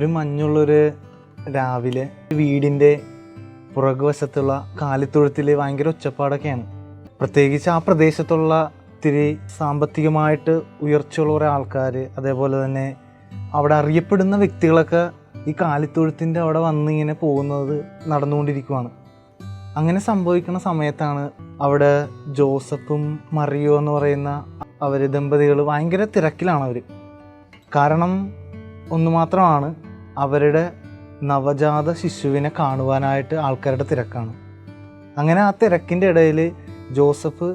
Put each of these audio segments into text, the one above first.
ഒരു മഞ്ഞുള്ളൊരു രാവിലെ വീടിൻ്റെ പുറകുവശത്തുള്ള കാലിത്തൊഴുത്തിൽ ഭയങ്കര ഒച്ചപ്പാടൊക്കെയാണ്. പ്രത്യേകിച്ച് ആ പ്രദേശത്തുള്ള ഇത്തിരി സാമ്പത്തികമായിട്ട് ഉയർച്ചയുള്ള കുറേ ആൾക്കാർ, അതേപോലെ തന്നെ അവിടെ അറിയപ്പെടുന്ന വ്യക്തികളൊക്കെ ഈ കാലിത്തൊഴുത്തിൻ്റെ അവിടെ വന്നിങ്ങനെ പോകുന്നത് നടന്നുകൊണ്ടിരിക്കുവാണ്. അങ്ങനെ സംഭവിക്കുന്ന സമയത്താണ് അവിടെ ജോസഫും മറിയോ എന്ന് പറയുന്ന അവർ ദമ്പതികൾ ഭയങ്കര തിരക്കിലാണ് അവർ. കാരണം ഒന്ന് മാത്രമാണ്, അവരുടെ നവജാത ശിശുവിനെ കാണുവാനായിട്ട് ആൾക്കാരുടെ തിരക്കാണ്. അങ്ങനെ ആ തിരക്കിൻ്റെ ഇടയിൽ ജോസഫ്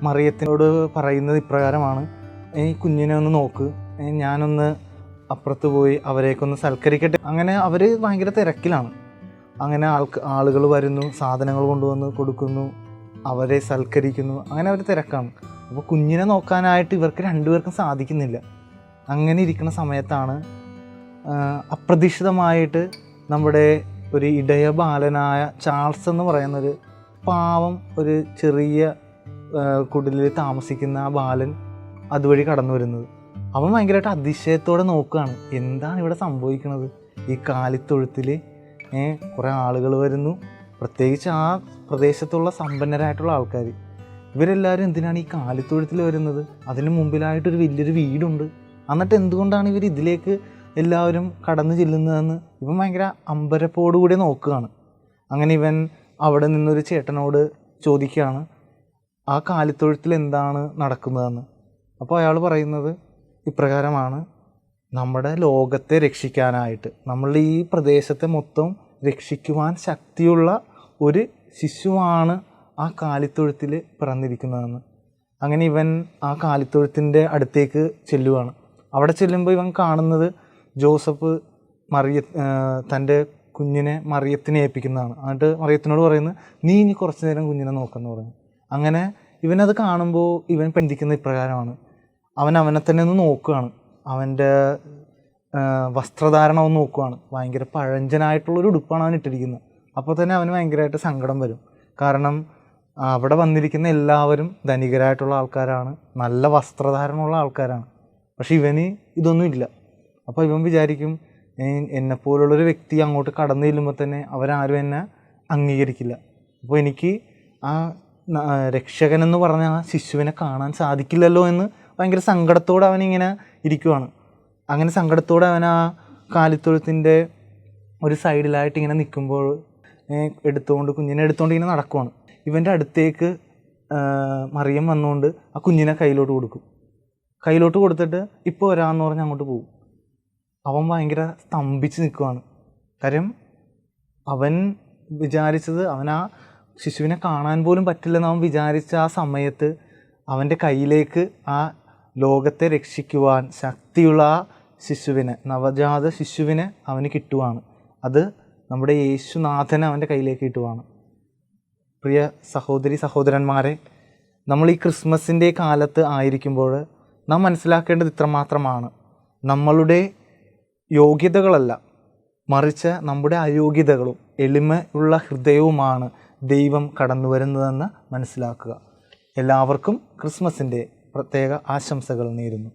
മറിയത്തിനോട് പറയുന്നത് ഇപ്രകാരമാണ്: ഈ കുഞ്ഞിനെ ഒന്ന് നോക്ക്, ഞാനൊന്ന് അപ്പുറത്ത് പോയി അവരെയൊക്കെ സൽക്കരിക്കട്ടെ. അങ്ങനെ അവർ ഭയങ്കര തിരക്കിലാണ്. അങ്ങനെ ആളുകൾ വരുന്നു, സാധനങ്ങൾ കൊണ്ടുവന്ന് കൊടുക്കുന്നു, അവരെ സൽക്കരിക്കുന്നു. അങ്ങനെ അവർ തിരക്കാണ്. അപ്പോൾ കുഞ്ഞിനെ നോക്കാനായിട്ട് ഇവർക്ക് രണ്ടുപേർക്കും സാധിക്കുന്നില്ല. അങ്ങനെ ഇരിക്കുന്ന സമയത്താണ് അപ്രതീക്ഷിതമായിട്ട് നമ്മുടെ ഒരു ഇടയ ബാലനായ ചാൾസ് എന്ന് പറയുന്നൊരു പാവം ഒരു ചെറിയ കുടിലിൽ താമസിക്കുന്ന ആ ബാലൻ അതുവഴി കടന്നു വരുന്നത്. അവൻ ഭയങ്കരമായിട്ട് അതിശയത്തോടെ നോക്കുകയാണ്, എന്താണ് ഇവിടെ സംഭവിക്കുന്നത്. ഈ കാലിത്തൊഴുത്തിൽ കുറേ ആളുകൾ വരുന്നു, പ്രത്യേകിച്ച് ആ പ്രദേശത്തുള്ള സമ്പന്നരായിട്ടുള്ള ആൾക്കാർ. ഇവരെല്ലാവരും എന്തിനാണ് ഈ കാലിത്തൊഴുത്തിൽ വരുന്നത്? അതിന് മുമ്പിലായിട്ടൊരു വലിയൊരു വീടുണ്ട്. എന്നിട്ട് എന്തുകൊണ്ടാണ് ഇവർ ഇതിലേക്ക് എല്ലാവരും കടന്നു ചെല്ലുന്നതെന്ന് ഇവൻ ഭയങ്കര അമ്പരപ്പോടുകൂടി നോക്കുകയാണ്. അങ്ങനെ ഇവൻ അവിടെ നിന്നൊരു ചേട്ടനോട് ചോദിക്കുകയാണ്, ആ കാലിത്തൊഴുത്തിൽ എന്താണ് നടക്കുന്നതെന്ന്. അപ്പോൾ അയാൾ പറയുന്നത് ഇപ്രകാരമാണ്: നമ്മുടെ ലോകത്തെ രക്ഷിക്കാനായിട്ട്, നമ്മളുടെ ഈ പ്രദേശത്തെ മൊത്തം രക്ഷിക്കുവാൻ ശക്തിയുള്ള ഒരു ശിശുവാണ് ആ കാലിത്തൊഴുത്തിൽ പിറന്നിരിക്കുന്നതെന്ന്. അങ്ങനെ ഇവൻ ആ കാലിത്തൊഴുത്തിൻ്റെ അടുത്തേക്ക് ചെല്ലുവാണ്. അവിടെ ചെല്ലുമ്പോൾ ഇവൻ കാണുന്നത് ജോസഫ് തൻ്റെ കുഞ്ഞിനെ മറിയത്തിനെ ഏൽപ്പിക്കുന്നതാണ്. എന്നിട്ട് മറിയത്തിനോട് പറയുന്നത്, നീ ഇനി കുറച്ച് നേരം കുഞ്ഞിനെ നോക്കാമെന്ന് പറയുന്നു. അങ്ങനെ ഇവനത് കാണുമ്പോൾ ഇവൻ പെന്തിക്കുന്ന ഇപ്രകാരമാണ്: അവനെ തന്നെ ഒന്ന് നോക്കുകയാണ്, അവൻ്റെ വസ്ത്രധാരണം ഒന്ന് നോക്കുകയാണ്. ഭയങ്കര പഴഞ്ചനായിട്ടുള്ളൊരു ഉടുപ്പാണ് അവൻ ഇട്ടിരിക്കുന്നത്. അപ്പോൾ തന്നെ അവന് ഭയങ്കരമായിട്ട് സങ്കടം വരും. കാരണം അവിടെ വന്നിരിക്കുന്ന എല്ലാവരും ധനികരായിട്ടുള്ള ആൾക്കാരാണ്, നല്ല വസ്ത്രധാരണമുള്ള ആൾക്കാരാണ്. പക്ഷെ ഇവന് ഇതൊന്നും ഇല്ല. അപ്പോൾ ഇവൻ വിചാരിക്കും, എന്നെപ്പോലുള്ളൊരു വ്യക്തി അങ്ങോട്ട് കടന്നു ചെല്ലുമ്പോൾ തന്നെ അവരാരും എന്നെ അംഗീകരിക്കില്ല. അപ്പോൾ എനിക്ക് ആ രക്ഷകനെന്ന് പറഞ്ഞ ആ ശിശുവിനെ കാണാൻ സാധിക്കില്ലല്ലോ എന്ന് ഭയങ്കര സങ്കടത്തോടെ അവനിങ്ങനെ ഇരിക്കുവാണ്. അങ്ങനെ സങ്കടത്തോടെ അവൻ ആ കാലിത്തൊഴുത്തിൻ്റെ ഒരു സൈഡിലായിട്ട് ഇങ്ങനെ നിൽക്കുമ്പോൾ കുഞ്ഞിനെ എടുത്തുകൊണ്ട് ഇങ്ങനെ നടക്കുവാണ്. ഇവൻ്റെ അടുത്തേക്ക് മറിയം വന്നുകൊണ്ട് ആ കുഞ്ഞിനെ കയ്യിലോട്ട് കൊടുക്കും. കയ്യിലോട്ട് കൊടുത്തിട്ട് ഇപ്പോൾ വരാമെന്ന് പറഞ്ഞ് അങ്ങോട്ട് പോകും. അവൻ ഭയങ്കര സ്തംഭിച്ച് നിൽക്കുവാണ്. കാര്യം അവൻ വിചാരിച്ചത്, അവൻ ആ ശിശുവിനെ കാണാൻ പോലും പറ്റില്ലെന്ന് അവൻ വിചാരിച്ച ആ സമയത്ത് അവൻ്റെ കയ്യിലേക്ക് ആ ലോകത്തെ രക്ഷിക്കുവാൻ ശക്തിയുള്ള ആ ശിശുവിനെ, നവജാത ശിശുവിനെ അവന് കിട്ടുവാണ്. അത് നമ്മുടെ യേശുനാഥനെ അവൻ്റെ കയ്യിലേക്ക് കിട്ടുവാണ്. പ്രിയ സഹോദരി സഹോദരന്മാരെ, നമ്മൾ ഈ ക്രിസ്മസിൻ്റെ കാലത്ത് ആയിരിക്കുമ്പോൾ നാം മനസ്സിലാക്കേണ്ടത് ഇത്രമാത്രമാണ്: നമ്മളുടെ യോഗ്യതകളല്ല, മറിച്ച് നമ്മുടെ അയോഗ്യതകളും എളിമയുള്ള ഹൃദയവുമാണ് ദൈവം കടന്നു വരുന്നതെന്ന് മനസ്സിലാക്കുക. എല്ലാവർക്കും ക്രിസ്മസിൻ്റെ പ്രത്യേക ആശംസകൾ നേരുന്നു.